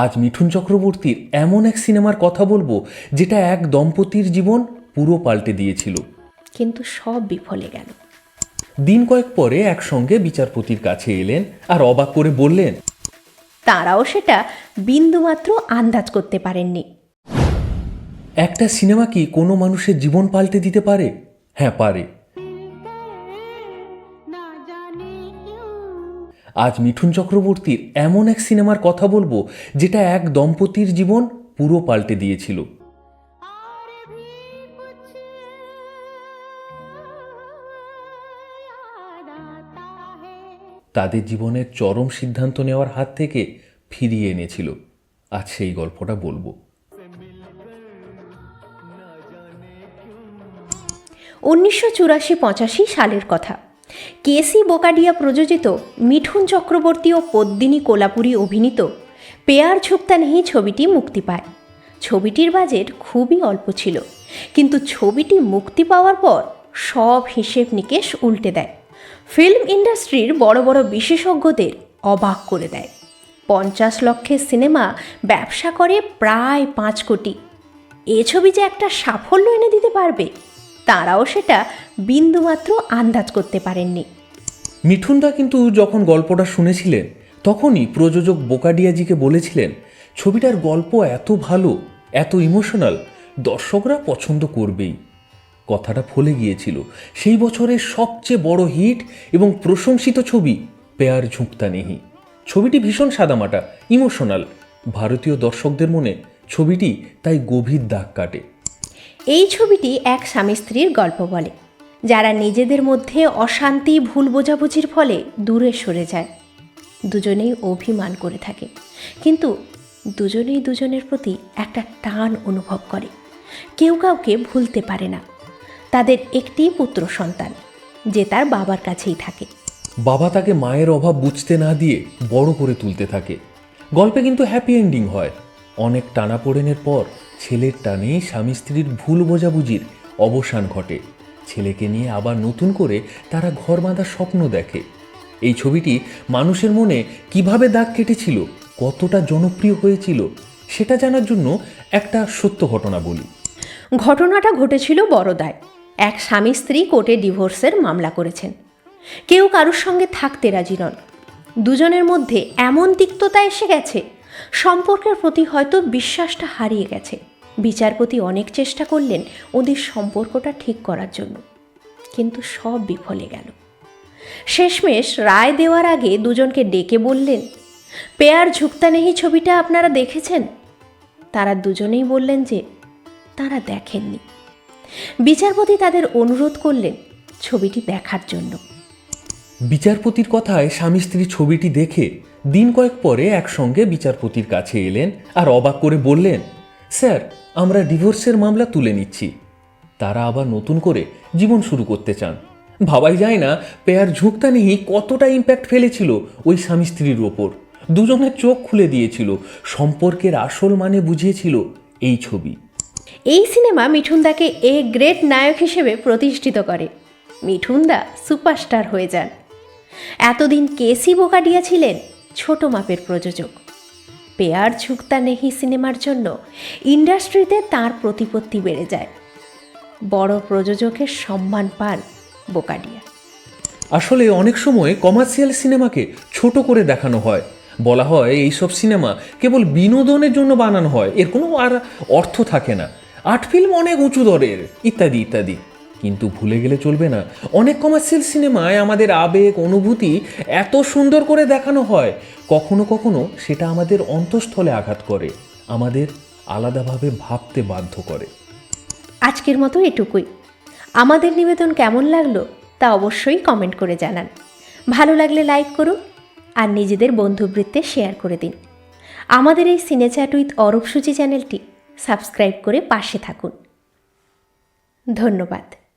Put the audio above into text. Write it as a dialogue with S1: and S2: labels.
S1: আজ মিঠুন চক্রবর্তীর এমন এক সিনেমার কথা বলবো যেটা এক দম্পতির জীবন পুরো পাল্টে দিয়েছিল,
S2: কিন্তু সব বিফলে গেল।
S1: দিন কয়েক পরে একসঙ্গে বিচারপতির কাছে এলেন আর অবাক করে বললেন,
S2: তাঁরাও সেটা বিন্দুমাত্র আন্দাজ করতে পারেননি।
S1: একটা সিনেমা কি কোনো মানুষের জীবন পাল্টে দিতে পারে? হ্যাঁ, পারে। আজ মিঠুন চক্রবর্তীর এমন এক সিনেমার কথা বলবো যেটা এক দম্পতির জীবন পুরো পাল্টে দিয়েছিল। তাদের জীবনের চরম সিদ্ধান্ত নেওয়ার হাত থেকে ফিরিয়ে এনেছিল। আজ সেই গল্পটা বলবো।
S2: 1984-85 সালের কথা। কেসি বোকাডিয়া প্রযোজিত, মিঠুন চক্রবর্তী ও পদ্মিনী কোলাপুরী অভিনীত পেয়ার ঝুঁকতা নেহি ছবিটি মুক্তি পায়। ছবিটির বাজেট খুবই অল্প ছিল, কিন্তু ছবিটি মুক্তি পাওয়ার পর সব হিসেব নিকেশ উল্টে দেয়। ফিল্ম ইন্ডাস্ট্রির বড় বড় বিশেষজ্ঞদের অবাক করে দেয়। 50 লক্ষের সিনেমা ব্যবসা করে প্রায় 5 কোটি। এ ছবি যে একটা সাফল্য এনে দিতে পারবে, তাঁরাও সেটা বিন্দুমাত্র আন্দাজ করতে পারেননি।
S1: মিঠুনদা কিন্তু যখন গল্পটা শুনেছিলেন তখনই প্রযোজক বোকাডিয়াজিকে বলেছিলেন, ছবিটার গল্প এত ভালো, এত ইমোশনাল, দর্শকরা পছন্দ করবেই। কথাটা ফলে গিয়েছিল। সেই বছরের সবচেয়ে বড় হিট এবং প্রশংসিত ছবি পেয়ার ঝুঁকতা নেহি। ছবিটি ভীষণ সাদামাটা, ইমোশনাল। ভারতীয় দর্শকদের মনে ছবিটি তাই গভীর দাগ কাটে।
S2: এই ছবিটি এক স্বামী স্ত্রীর গল্প বলে, যারা নিজেদের মধ্যে অশান্তি, ভুল বোঝাবুঝির ফলে দূরে সরে যায়। দুজনেই অভিমান করে থাকে, কিন্তু দুজনেই দুজনের প্রতি একটা টান অনুভব করে। কেউ কাউকে ভুলতে পারে না। তাদের একটি পুত্র সন্তান, যে তার বাবার কাছেই থাকে।
S1: বাবা তাকে মায়ের অভাব বুঝতে না দিয়ে বড় করে তুলতে থাকে। গল্পে কিন্তু হ্যাপি এন্ডিং হয়। অনেক টানাপোড়েনের পর ছেলের টানে স্বামী স্ত্রীর ভুল বোঝাবুঝির অবসান ঘটে। ছেলেকে নিয়ে আবার নতুন করে তারা ঘর বাঁধার স্বপ্ন দেখে। এই ছবিটি মানুষের মনে কিভাবে দাগ কেটেছিল, কতটা জনপ্রিয় হয়েছিল, সেটা জানার জন্য একটা সত্য ঘটনা বলি।
S2: ঘটনাটা ঘটেছিল বরোদায়। এক স্বামী স্ত্রী কোর্টে ডিভোর্সের মামলা করেছেন। কেউ কারোর সঙ্গে থাকতে রাজি নন। দুজনের মধ্যে এমন তিক্ততা এসে গেছে, সম্পর্কের প্রতি হয়তো বিশ্বাসটা হারিয়ে গেছে। বিচারপতি অনেক চেষ্টা করলেন ওদের সম্পর্কটা ঠিক করার জন্য, কিন্তু সব বিফলে গেল। শেষমেশ রায় দেওয়ার আগে দুজনকে ডেকে বললেন, পেয়ার ঝুঁকতা নেহি ছবিটা আপনারা দেখেছেন? তারা দুজনেই বললেন যে তারা দেখেননি। বিচারপতি তাদের অনুরোধ করলেন ছবিটি দেখার জন্য।
S1: বিচারপতির কথায় স্বামী স্ত্রী ছবিটি দেখে দিন কয়েক পরে একসঙ্গে বিচারপতির কাছে এলেন আর অবাক করে বললেন, স্যার, আমরা ডিভোর্সের মামলা তুলে নিচ্ছি। তারা আবার নতুন করে জীবন শুরু করতে চান। ভাবাই যায় না পেয়ার ঝুঁকতা নেহি কতটা ইম্প্যাক্ট ফেলেছিল ওই স্বামী স্ত্রীর ওপর। দুজনের চোখ খুলে দিয়েছিল, সম্পর্কের আসল মানে বুঝিয়েছিল এই ছবি।
S2: এই সিনেমা মিঠুনদাকে এ গ্রেট নায়ক হিসেবে প্রতিষ্ঠিত করে। মিঠুনদা সুপারস্টার হয়ে যান। এতদিন কেসি বোকাডিয়া ছিলেন ছোট মাপের প্রযোজক। পেয়ার ঝুঁকতা নেহি সিনেমার জন্য ইন্ডাস্ট্রিতে তার প্রতিপত্তি বেড়ে যায়। বড় প্রযোজকের সম্মান পান বোকাডিয়া।
S1: আসলে অনেক সময় কমার্শিয়াল সিনেমাকে ছোট করে দেখানো হয়। বলা হয় এইসব সিনেমা কেবল বিনোদনের জন্য বানানো হয়, এর কোনো আর অর্থ থাকে না। আর্ট ফিল্ম অনেক উঁচু দরের, ইত্যাদি ইত্যাদি। কিন্তু ভুলে গেলে চলবে না, অনেক কমার্শিয়াল সিনেমায় আমাদের আবেগ, অনুভূতি এত সুন্দর করে দেখানো হয়, কখনো কখনো সেটা আমাদের অন্তঃস্থলে আঘাত করে, আমাদের আলাদাভাবে ভাবতে বাধ্য করে।
S2: আজকের মতো এটুকুই। আমাদের নিবেদন কেমন লাগলো তা অবশ্যই কমেন্ট করে জানান। ভালো লাগলে লাইক করুন আর নিজেদের বন্ধুবৃত্তে শেয়ার করে দিন। আমাদের এই সিনেচ্যাট উইথ অরূপসূচি চ্যানেলটি সাবস্ক্রাইব করে পাশে থাকুন। ধন্যবাদ।